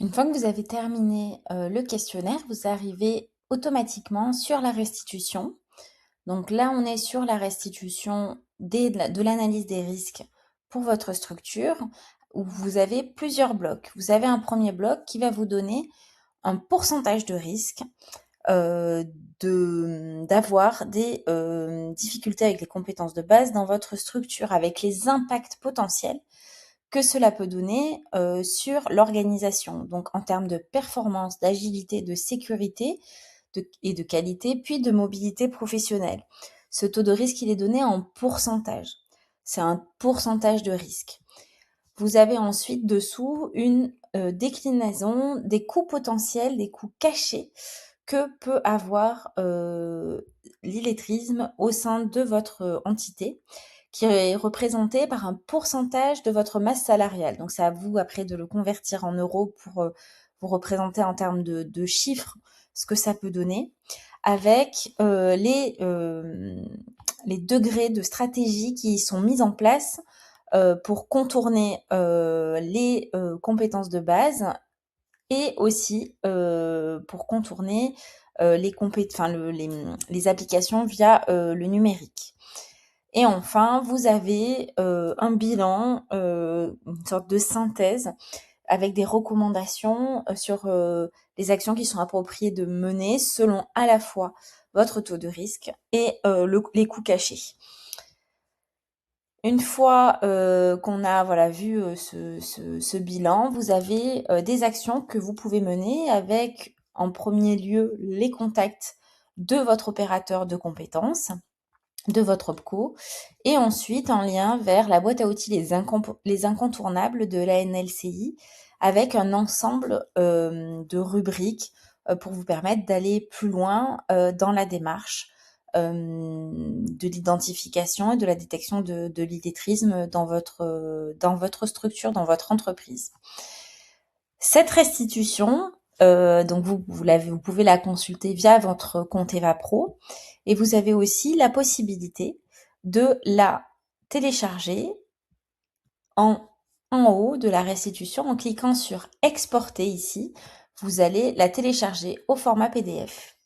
Une fois que vous avez terminé, le questionnaire, vous arrivez automatiquement sur la restitution. Donc là, on est sur la restitution de l'analyse des risques pour votre structure, où vous avez plusieurs blocs. Vous avez un premier bloc qui va vous donner un pourcentage de risque, heu, d'avoir des, difficultés avec les compétences de base dans votre structure, avec les impacts potentiels que cela peut donner sur l'organisation. Donc en termes de performance, d'agilité, de sécurité et de qualité, puis de mobilité professionnelle. Ce taux de risque, il est donné en pourcentage. C'est un pourcentage de risque. Vous avez ensuite dessous une déclinaison des coûts potentiels, des coûts cachés que peut avoir l'illettrisme au sein de votre entité, qui est représenté par un pourcentage de votre masse salariale. Donc c'est à vous après de le convertir en euros pour vous représenter en termes de chiffres ce que ça peut donner, avec les degrés de stratégie qui sont mis en place pour contourner les compétences de base et aussi pour contourner les applications via le numérique. Et enfin, vous avez un bilan, une sorte de synthèse avec des recommandations sur les actions qui sont appropriées de mener selon à la fois votre taux de risque et les coûts cachés. Une fois qu'on a voilà, vu ce bilan, vous avez des actions que vous pouvez mener avec, en premier lieu, les contacts de votre opérateur de compétences, de votre OPCO, et ensuite en lien vers la boîte à outils les incontournables de la NLCI, avec un ensemble de rubriques pour vous permettre d'aller plus loin dans la démarche de l'identification et de la détection de l'illettrisme dans votre structure, dans votre entreprise. Cette restitution, donc vous pouvez la consulter via votre compte EvaPro, et vous avez aussi la possibilité de la télécharger en haut de la restitution en cliquant sur exporter ici. Vous allez la télécharger au format PDF.